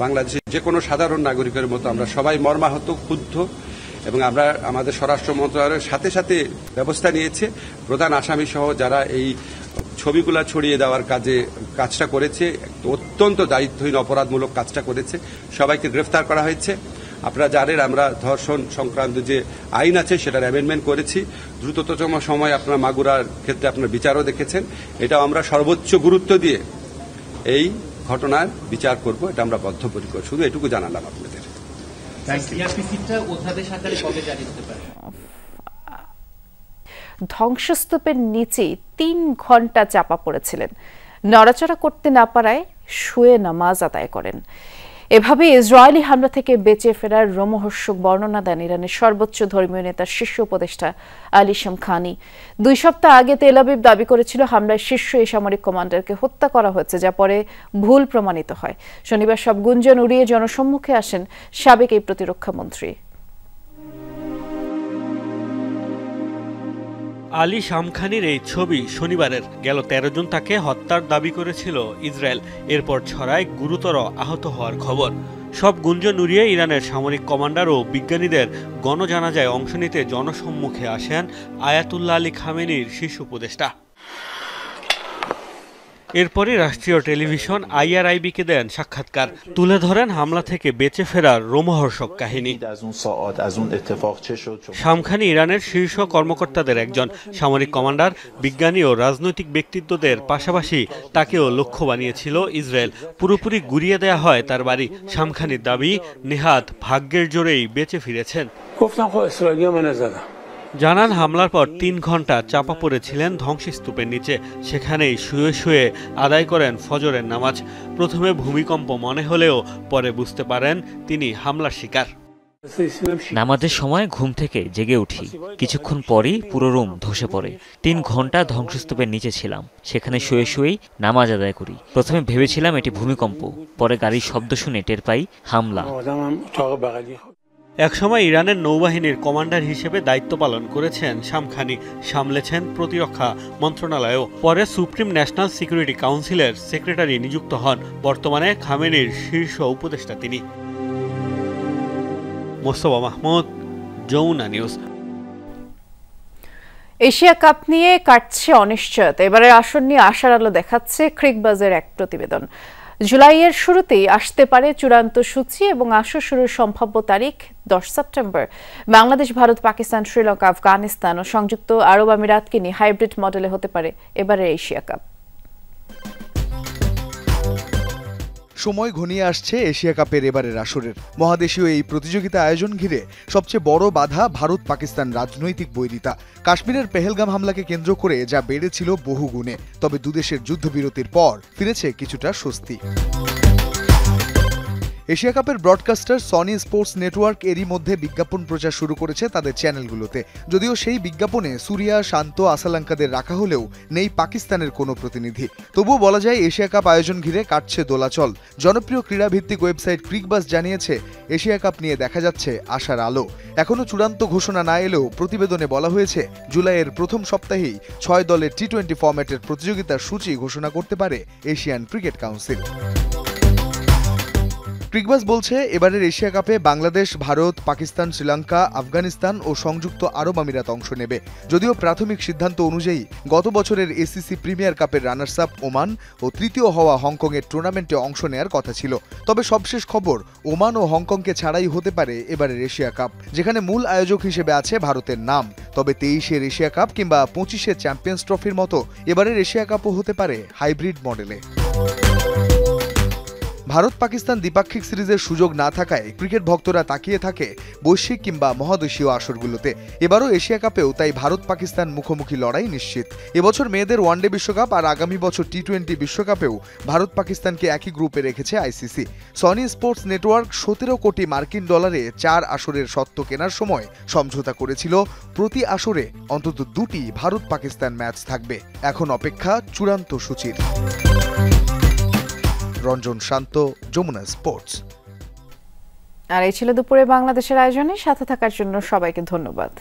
বাংলাদেশের যে কোনো সাধারণ নাগরিকের মতো আমরা সবাই মর্মাহত, ক্ষুব্ধ, এবং আমরা আমাদের স্বরাষ্ট্র মন্ত্রণালয়ের সাথে সাথে ব্যবস্থা নিয়েছে। প্রধান আসামি সহ যারা এই ছবিগুলা ছড়িয়ে দেওয়ার কাজটা করেছে, অত্যন্ত দায়িত্বহীন অপরাধমূলক কাজটা করেছে, সবাইকে গ্রেফতার করা হয়েছে। আপনারা জানেন আমরা ধর্ষণ সংক্রান্ত যে আইন আছে সেটার অ্যামেন্ডমেন্ট করেছি। দ্রুততম সময় আপনারা মাগুরার ক্ষেত্রে আপনার বিচারও দেখেছেন। এটাও আমরা সর্বোচ্চ গুরুত্ব দিয়ে এই ঘটনার বিচার করব, এটা আমরা বদ্ধপরিকর। শুধু এটুকু জানালাম আপনাদের। ধ্বংসস্তূপের নিচে 3 ঘন্টা চাপা পড়েছিলেন, নড়াচড়া করতে না পারায় শুয়ে নামাজ আদায় করেন। এভাবে ইসরায়েলি হামলা থেকে বেঁচে ফেরার রোমহর্ষক বর্ণনা দেন ইরানের সর্বোচ্চ ধর্মীয় নেতার শীর্ষ উপদেষ্টা আলী শামখানি। 2 সপ্তাহ আগে তেল আবিব দাবি করেছিল হামলায় শীর্ষ এই সামরিক কমান্ডারকে হত্যা করা হয়েছে, যা পরে ভুল প্রমাণিত হয়। শনিবার সব গুঞ্জন উড়িয়ে জনসম্মুখে আসেন সাবেক এই প্রতিরক্ষা মন্ত্রী। আলী শামখানির এই ছবি শনিবারের। গেল 13 জুন তাকে হত্যার দাবি করেছিল ইসরায়েল। এরপর ছড়ায় গুরুতর আহত হওয়ার খবর। সব গুঞ্জন উড়িয়ে ইরানের সামরিক কমান্ডার ও বিজ্ঞানীদের গণজানাজায় অংশ নিতে জনসম্মুখে আসেন আয়াতুল্লাহ আলী খামেনির শীর্ষ উপদেষ্টা। এরপরই রাষ্ট্রীয় টেলিভিশন IRIB-কে দেন সাক্ষাৎকার, তুলে ধরেন হামলা থেকে বেঁচে ফেরার রোমহর্ষক কাহিনী। শামখানি ইরানের শীর্ষ কর্মকর্তাদের একজন, সামরিক কমান্ডার, বিজ্ঞানী ও রাজনৈতিক ব্যক্তিত্বদের পাশাপাশি তাকেও লক্ষ্য বানিয়েছিল ইসরায়েল। পুরোপুরি গুড়িয়ে দেয়া হয় তার বাড়ি। শামখানির দাবি, নেহাত ভাগ্যের জোরেই বেঁচে ফিরেছেন। জানান হামলার পর 3 ঘন্টা চাপা পড়েছিলেন ধ্বংসস্তূপের নিচে। সেখানেই শুয়ে শুয়ে আদায় করেন ফজরের নামাজ। প্রথমে ভূমিকম্প মনে হলেও পরে বুঝতে পারেন তিনি হামলার শিকার। নামাজের সময় ঘুম থেকে জেগে উঠি, কিছুক্ষণ পরই পুরো রুম ধসে পড়ে। 3 ঘন্টা ধ্বংসস্তূপের নিচে ছিলাম, সেখানে শুয়ে শুয়েই নামাজ আদায় করি। প্রথমে ভেবেছিলাম এটি ভূমিকম্প, পরে গাড়ির শব্দ শুনে টের পাই হামলা। একসময় ইরানের নৌবাহিনীর কমান্ডার হিসেবে দায়িত্ব পালন করেছেন শামখানি, সামলেছেন প্রতিরক্ষা মন্ত্রণালয়ও। পরে সুপ্রিম ন্যাশনাল সিকিউরিটি কাউন্সিলের সেক্রেটারি নিযুক্ত হন। বর্তমানে খামেনির শীর্ষ উপদেষ্টা তিনি। Mostafa Mahmud, Jamuna news. Asia cup নিয়ে কাটছে অনিশ্চয়তা। এবারের আসর নিয়ে আশার আলো দেখাচ্ছে ক্রিকবাজের এক প্রতিবেদন। জুলাইয়ের শুরুতেই আসতে পারে চূড়ান্ত সূচি এবং আসর শুরুর সম্ভাব্য তারিখ 10 সেপ্টেম্বর। বাংলাদেশ, ভারত, পাকিস্তান, শ্রীলঙ্কা, আফগানিস্তান ও সংযুক্ত আরব আমিরাতকে নিয়ে হাইব্রিড মডেলে হতে পারে এবারের এশিয়া কাপ। সময় ঘনিয়ে আসছে এশিয়া কাপের এবারের আসরের। মহাদেশীয় এই প্রতিযোগিতা আয়োজন ঘিরে সবচেয়ে বড় বাধা ভারত পাকিস্তান রাজনৈতিক বৈরিতা। কাশ্মীরের পেহেলগাম হামলাকে কেন্দ্র করে যা বেড়েছিল বহু গুণে। তবে দুদেশের যুদ্ধবিরতির পর ফিরেছে কিছুটা স্বস্তি। এশিয়া কাপের ব্রডকাস্টার সনি স্পোর্টস নেটওয়ার্ক এরই মধ্যে বিজ্ঞাপন প্রচার শুরু করেছে তাদের চ্যানেলগুলোতে। যদিও সেই বিজ্ঞাপনে সুরিয়া, শান্ত, আসালাঙ্কাদের রাখা হলেও নেই পাকিস্তানের কোনো প্রতিনিধি। তবুও বলা যায় এশিয়া কাপ আয়োজন ঘিরে কাটছে দোলাচল। জনপ্রিয় ক্রীড়াভিত্তিক ওয়েবসাইট ক্রিকবাজ জানিয়েছে এশিয়া কাপ নিয়ে দেখা যাচ্ছে আশার আলো। এখনও চূড়ান্ত ঘোষণা না এলেও প্রতিবেদনে বলা হয়েছে জুলাইয়ের প্রথম সপ্তাহেই 6 দলের টি-20 ফরম্যাটের প্রতিযোগিতার সূচি ঘোষণা করতে পারে এশিয়ান ক্রিকেট কাউন্সিল। ক্রিকবাজ বলছে এবারের এশিয়া কাপে বাংলাদেশ, ভারত, পাকিস্তান, শ্রীলঙ্কা, আফগানিস্তান ও সংযুক্ত আরব আমিরাত অংশ নেবে। যদিও প্রাথমিক সিদ্ধান্ত অনুযায়ী গত বছরের এসিসি প্রিমিয়ার কাপের রানার্স আপ ওমান ও তৃতীয় হওয়া হংকংয়ের টুর্নামেন্টে অংশ নেয়ার কথা ছিল। তবে সবশেষ খবর ওমান ও হংকংকে ছাড়াই হতে পারে এবারের এশিয়া কাপ, যেখানে মূল আয়োজক হিসেবে আছে ভারতের নাম। তবে 23-এর এশিয়া কাপ কিংবা 25-এর চ্যাম্পিয়ন্স ট্রফির মতো এবারের এশিয়া কাপও হতে পারে হাইব্রিড মডেলে। ভারত পাকিস্তান দ্বিপাক্ষিক সিরিজের সুযোগ না থাকায় ক্রিকেট ভক্তরা তাকিয়ে থাকে বৈশ্বিক কিংবা মহাদেশীয় আসরগুলোতে। এবারও এশিয়া কাপেও তাই ভারত পাকিস্তান মুখোমুখি লড়াই নিশ্চিত। এবছর মেয়েদের ওয়ানডে বিশ্বকাপ আর আগামী বছর টি-20 বিশ্বকাপেও ভারত পাকিস্তানকে একই গ্রুপে রেখেছে আইসিসি। সনি স্পোর্টস নেটওয়ার্ক 17 কোটি মার্কিন ডলারে 4 আসরের স্বত্ব কেনার সময় সমঝোতা করেছিল প্রতি আসরে অন্তত 2টি ভারত পাকিস্তান ম্যাচ থাকবে। এখন অপেক্ষা চূড়ান্ত সূচির। রঞ্জন শান্ত, যমুনা স্পোর্টস। আর এই ছিল দুপুরে বাংলাদেশের আয়োজনে। সাথে থাকার জন্য সবাইকে ধন্যবাদ।